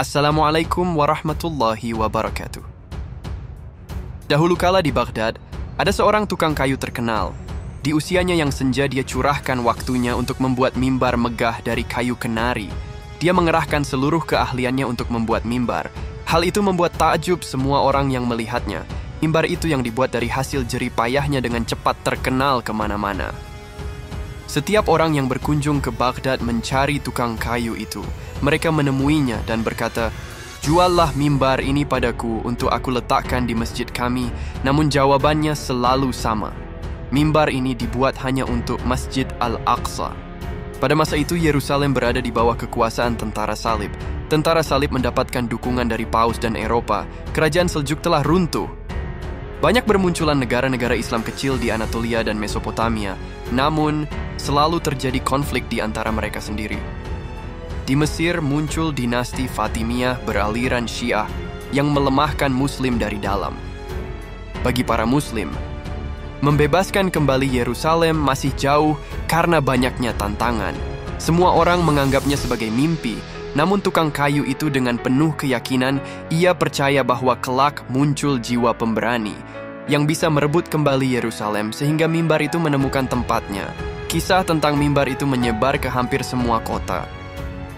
Assalamualaikum warahmatullahi wabarakatuh. Dahulu kala di Baghdad, ada seorang tukang kayu terkenal. Di usianya yang senja dia curahkan waktunya untuk membuat mimbar megah dari kayu kenari. Dia mengerahkan seluruh keahliannya untuk membuat mimbar. Hal itu membuat takjub semua orang yang melihatnya. Mimbar itu yang dibuat dari hasil jerih payahnya dengan cepat terkenal kemana-mana. Setiap orang yang berkunjung ke Baghdad mencari tukang kayu itu. Mereka menemuinya dan berkata, "Juallah mimbar ini padaku untuk aku letakkan di masjid kami." Namun jawabannya selalu sama. Mimbar ini dibuat hanya untuk Masjid Al-Aqsa. Pada masa itu Yerusalem berada di bawah kekuasaan tentara salib. Tentara salib mendapatkan dukungan dari Paus dan Eropa. Kerajaan Seljuk telah runtuh. Banyak bermunculan negara-negara Islam kecil di Anatolia dan Mesopotamia. Namun, selalu terjadi konflik di antara mereka sendiri. Di Mesir muncul dinasti Fatimiyah beraliran Syiah yang melemahkan Muslim dari dalam. Bagi para Muslim, membebaskan kembali Yerusalem masih jauh karena banyaknya tantangan. Semua orang menganggapnya sebagai mimpi, namun tukang kayu itu dengan penuh keyakinan, ia percaya bahwa kelak muncul jiwa pemberani yang bisa merebut kembali Yerusalem sehingga mimbar itu menemukan tempatnya. Kisah tentang mimbar itu menyebar ke hampir semua kota.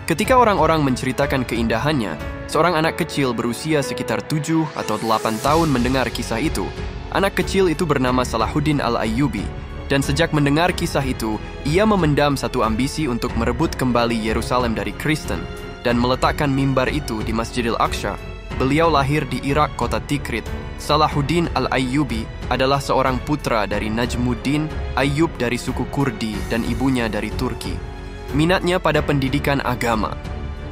Ketika orang-orang menceritakan keindahannya, seorang anak kecil berusia sekitar 7 atau 8 tahun mendengar kisah itu. Anak kecil itu bernama Salahuddin Al-Ayyubi, dan sejak mendengar kisah itu, ia memendam satu ambisi untuk merebut kembali Yerusalem dari Kristen dan meletakkan mimbar itu di Masjidil Aqsa. Beliau lahir di Irak, kota Tikrit. Salahuddin Al-Ayyubi adalah seorang putra dari Najmuddin Ayyub dari suku Kurdi dan ibunya dari Turki. Minatnya pada pendidikan agama,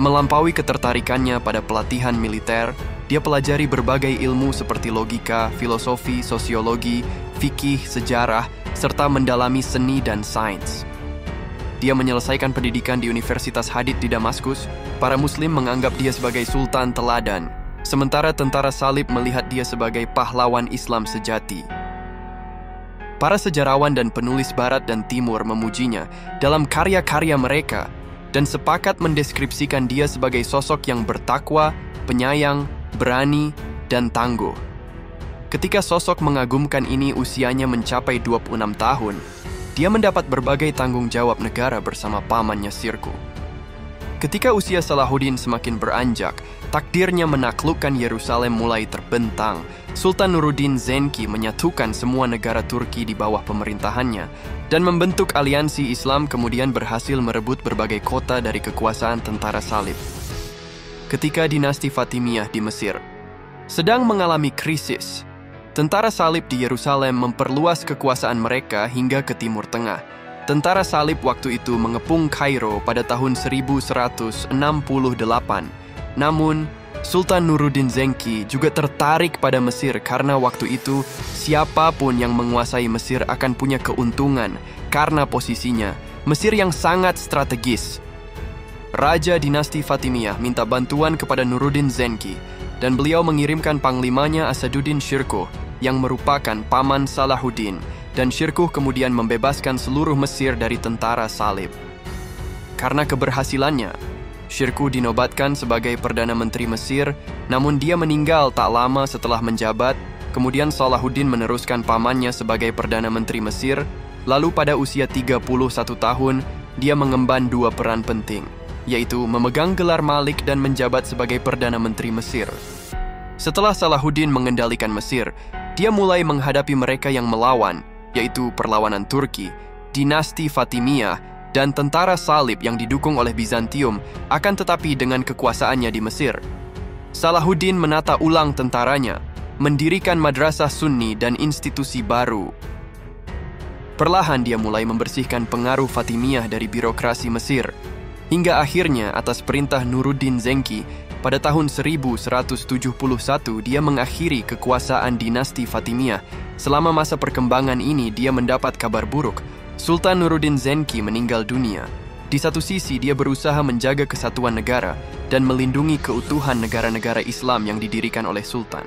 melampaui ketertarikannya pada pelatihan militer, dia pelajari berbagai ilmu seperti logika, filosofi, sosiologi, fikih, sejarah, serta mendalami seni dan sains. Dia menyelesaikan pendidikan di Universitas Hadid di Damaskus. Para Muslim menganggap dia sebagai sultan teladan, sementara tentara salib melihat dia sebagai pahlawan Islam sejati. Para sejarawan dan penulis Barat dan Timur memujinya dalam karya-karya mereka dan sepakat mendeskripsikan dia sebagai sosok yang bertakwa, penyayang, berani, dan tangguh. Ketika sosok mengagumkan ini usianya mencapai 26 tahun, dia mendapat berbagai tanggung jawab negara bersama pamannya Sirku. Ketika usia Salahuddin semakin beranjak, takdirnya menaklukkan Yerusalem mulai terbentang. Sultan Nuruddin Zenki menyatukan semua negara Turki di bawah pemerintahannya dan membentuk aliansi Islam, kemudian berhasil merebut berbagai kota dari kekuasaan tentara salib. Ketika dinasti Fatimiyah di Mesir sedang mengalami krisis, tentara salib di Yerusalem memperluas kekuasaan mereka hingga ke Timur Tengah. Tentara salib waktu itu mengepung Kairo pada tahun 1168. Namun, Sultan Nuruddin Zenki juga tertarik pada Mesir karena waktu itu siapapun yang menguasai Mesir akan punya keuntungan karena posisinya Mesir yang sangat strategis. Raja dinasti Fatimiyah minta bantuan kepada Nuruddin Zenki dan beliau mengirimkan panglimanya Asaduddin Shirkuh yang merupakan paman Salahuddin, dan Shirkuh kemudian membebaskan seluruh Mesir dari tentara salib. Karena keberhasilannya, Shirkuh dinobatkan sebagai Perdana Menteri Mesir, namun dia meninggal tak lama setelah menjabat. Kemudian Salahuddin meneruskan pamannya sebagai Perdana Menteri Mesir, lalu pada usia 31 tahun, dia mengemban dua peran penting, yaitu memegang gelar Malik dan menjabat sebagai Perdana Menteri Mesir. Setelah Salahuddin mengendalikan Mesir, dia mulai menghadapi mereka yang melawan, yaitu perlawanan Turki, dinasti Fatimiyah, dan tentara salib yang didukung oleh Bizantium. Akan tetapi dengan kekuasaannya di Mesir, Salahuddin menata ulang tentaranya, mendirikan madrasah Sunni dan institusi baru. Perlahan dia mulai membersihkan pengaruh Fatimiyah dari birokrasi Mesir, hingga akhirnya atas perintah Nuruddin Zenki, pada tahun 1171 dia mengakhiri kekuasaan dinasti Fatimiyah. Selama masa perkembangan ini dia mendapat kabar buruk. Sultan Nuruddin Zenki meninggal dunia. Di satu sisi dia berusaha menjaga kesatuan negara dan melindungi keutuhan negara-negara Islam yang didirikan oleh Sultan.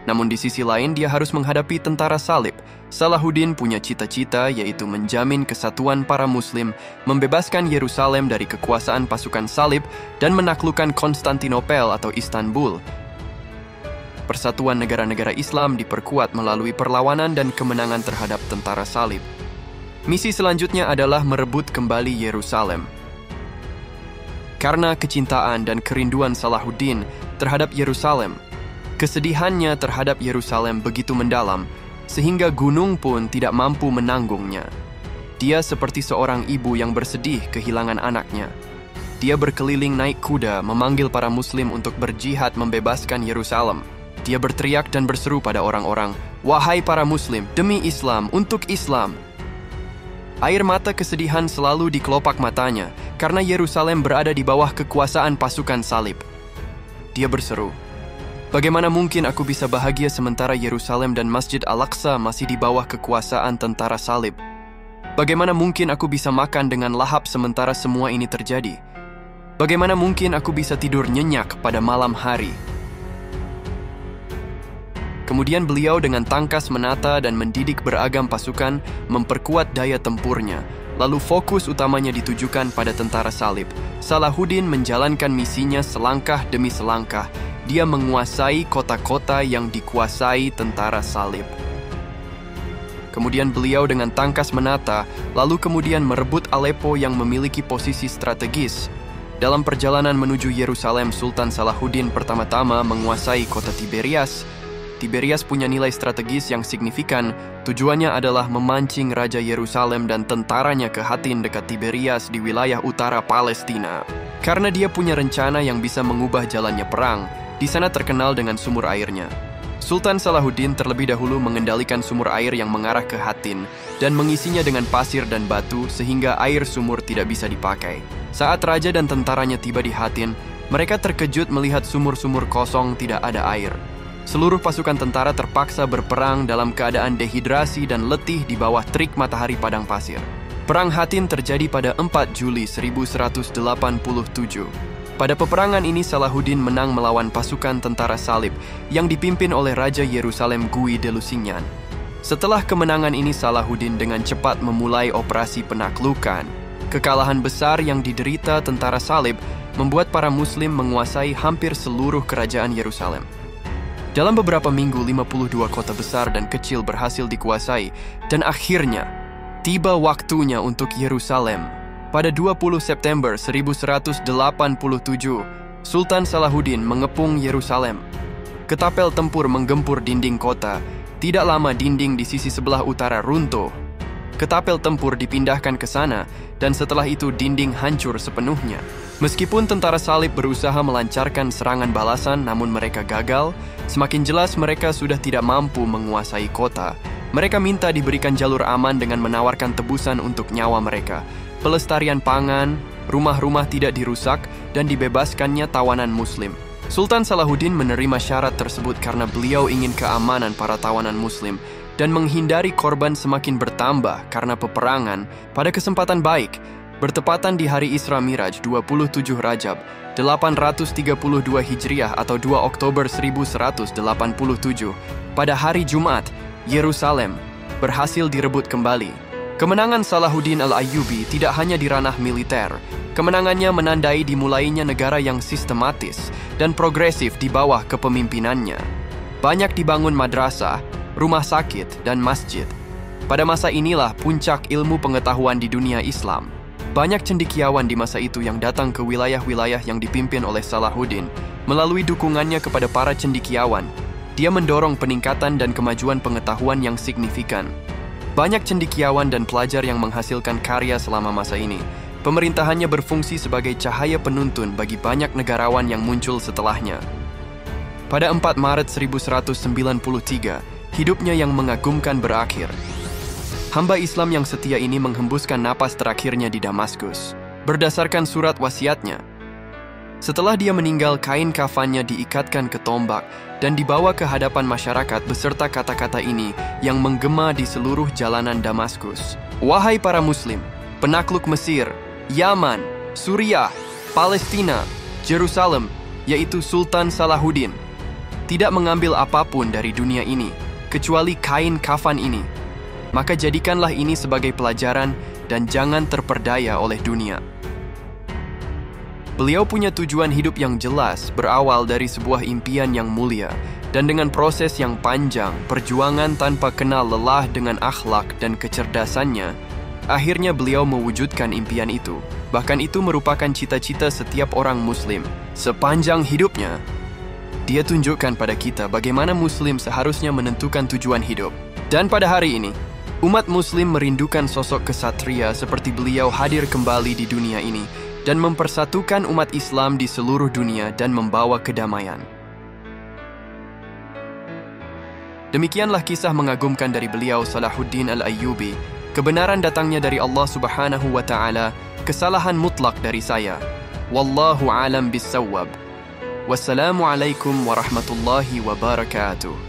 Namun di sisi lain dia harus menghadapi tentara salib. Salahuddin punya cita-cita yaitu menjamin kesatuan para muslim, membebaskan Yerusalem dari kekuasaan pasukan salib, dan menaklukkan Konstantinopel atau Istanbul. Persatuan negara-negara Islam diperkuat melalui perlawanan dan kemenangan terhadap tentara salib. Misi selanjutnya adalah merebut kembali Yerusalem. Karena kecintaan dan kerinduan Salahuddin terhadap Yerusalem, kesedihannya terhadap Yerusalem begitu mendalam, sehingga gunung pun tidak mampu menanggungnya. Dia seperti seorang ibu yang bersedih kehilangan anaknya. Dia berkeliling naik kuda memanggil para muslim untuk berjihad membebaskan Yerusalem. Dia berteriak dan berseru pada orang-orang, "Wahai para muslim, demi Islam, untuk Islam." Air mata kesedihan selalu di kelopak matanya karena Yerusalem berada di bawah kekuasaan pasukan salib. Dia berseru, "Bagaimana mungkin aku bisa bahagia sementara Yerusalem dan Masjid Al-Aqsa masih di bawah kekuasaan tentara salib? Bagaimana mungkin aku bisa makan dengan lahap sementara semua ini terjadi? Bagaimana mungkin aku bisa tidur nyenyak pada malam hari?" Kemudian beliau dengan tangkas menata dan mendidik beragam pasukan, memperkuat daya tempurnya. Lalu fokus utamanya ditujukan pada tentara salib. Salahuddin menjalankan misinya selangkah demi selangkah. Dia menguasai kota-kota yang dikuasai tentara salib. Kemudian beliau dengan tangkas menata, lalu kemudian merebut Aleppo yang memiliki posisi strategis. Dalam perjalanan menuju Yerusalem, Sultan Salahuddin pertama-tama menguasai kota Tiberias. Tiberias punya nilai strategis yang signifikan. Tujuannya adalah memancing Raja Yerusalem dan tentaranya ke Hattin dekat Tiberias di wilayah utara Palestina. Karena dia punya rencana yang bisa mengubah jalannya perang, di sana terkenal dengan sumur airnya. Sultan Salahuddin terlebih dahulu mengendalikan sumur air yang mengarah ke Hattin dan mengisinya dengan pasir dan batu sehingga air sumur tidak bisa dipakai. Saat raja dan tentaranya tiba di Hattin, mereka terkejut melihat sumur-sumur kosong tidak ada air. Seluruh pasukan tentara terpaksa berperang dalam keadaan dehidrasi dan letih di bawah terik matahari padang pasir. Perang Hattin terjadi pada 4 Juli 1187. Pada peperangan ini Salahuddin menang melawan pasukan tentara salib yang dipimpin oleh Raja Yerusalem Guy de Lusignan. Setelah kemenangan ini Salahuddin dengan cepat memulai operasi penaklukan. Kekalahan besar yang diderita tentara salib membuat para muslim menguasai hampir seluruh kerajaan Yerusalem. Dalam beberapa minggu, 52 kota besar dan kecil berhasil dikuasai, dan akhirnya tiba waktunya untuk Yerusalem. Pada 20 September 1187, Sultan Salahuddin mengepung Yerusalem. Ketapel tempur menggempur dinding kota. Tidak lama dinding di sisi sebelah utara runtuh. Ketapel tempur dipindahkan ke sana, dan setelah itu dinding hancur sepenuhnya. Meskipun tentara salib berusaha melancarkan serangan balasan, namun mereka gagal. Semakin jelas mereka sudah tidak mampu menguasai kota. Mereka minta diberikan jalur aman dengan menawarkan tebusan untuk nyawa mereka, pelestarian pangan, rumah-rumah tidak dirusak, dan dibebaskannya tawanan muslim. Sultan Salahuddin menerima syarat tersebut karena beliau ingin keamanan para tawanan muslim dan menghindari korban semakin bertambah karena peperangan. Pada kesempatan baik, bertepatan di hari Isra Miraj 27 Rajab 832 Hijriah atau 2 Oktober 1187, pada hari Jumat, Yerusalem berhasil direbut kembali. Kemenangan Salahuddin Al-Ayyubi tidak hanya di ranah militer. Kemenangannya menandai dimulainya negara yang sistematis dan progresif di bawah kepemimpinannya. Banyak dibangun madrasah, rumah sakit, dan masjid. Pada masa inilah puncak ilmu pengetahuan di dunia Islam. Banyak cendekiawan di masa itu yang datang ke wilayah-wilayah yang dipimpin oleh Salahuddin. Melalui dukungannya kepada para cendekiawan, dia mendorong peningkatan dan kemajuan pengetahuan yang signifikan. Banyak cendekiawan dan pelajar yang menghasilkan karya selama masa ini. Pemerintahannya berfungsi sebagai cahaya penuntun bagi banyak negarawan yang muncul setelahnya. Pada 4 Maret 1193, hidupnya yang mengagumkan berakhir. Hamba Islam yang setia ini menghembuskan napas terakhirnya di Damaskus, berdasarkan surat wasiatnya. Setelah dia meninggal, kain kafannya diikatkan ke tombak dan dibawa ke hadapan masyarakat beserta kata-kata ini yang menggema di seluruh jalanan Damaskus. Wahai para muslim, penakluk Mesir, Yaman, Suriah, Palestina, Yerusalem, yaitu Sultan Salahuddin. tidak mengambil apapun dari dunia ini, kecuali kain kafan ini. Maka jadikanlah ini sebagai pelajaran dan jangan terperdaya oleh dunia. Beliau punya tujuan hidup yang jelas, berawal dari sebuah impian yang mulia, dan dengan proses yang panjang, perjuangan tanpa kenal lelah dengan akhlak dan kecerdasannya, akhirnya beliau mewujudkan impian itu. Bahkan itu merupakan cita-cita setiap orang Muslim. Sepanjang hidupnya, dia tunjukkan pada kita bagaimana Muslim seharusnya menentukan tujuan hidup. Dan pada hari ini, umat Muslim merindukan sosok kesatria seperti beliau hadir kembali di dunia ini dan mempersatukan umat Islam di seluruh dunia dan membawa kedamaian. Demikianlah kisah mengagumkan dari beliau Salahuddin Al-Ayyubi. Kebenaran datangnya dari Allah Subhanahu wa Ta'ala, kesalahan mutlak dari saya. Wallahu alam bis-sawwab. Wassalamualaikum warahmatullahi wabarakatuh.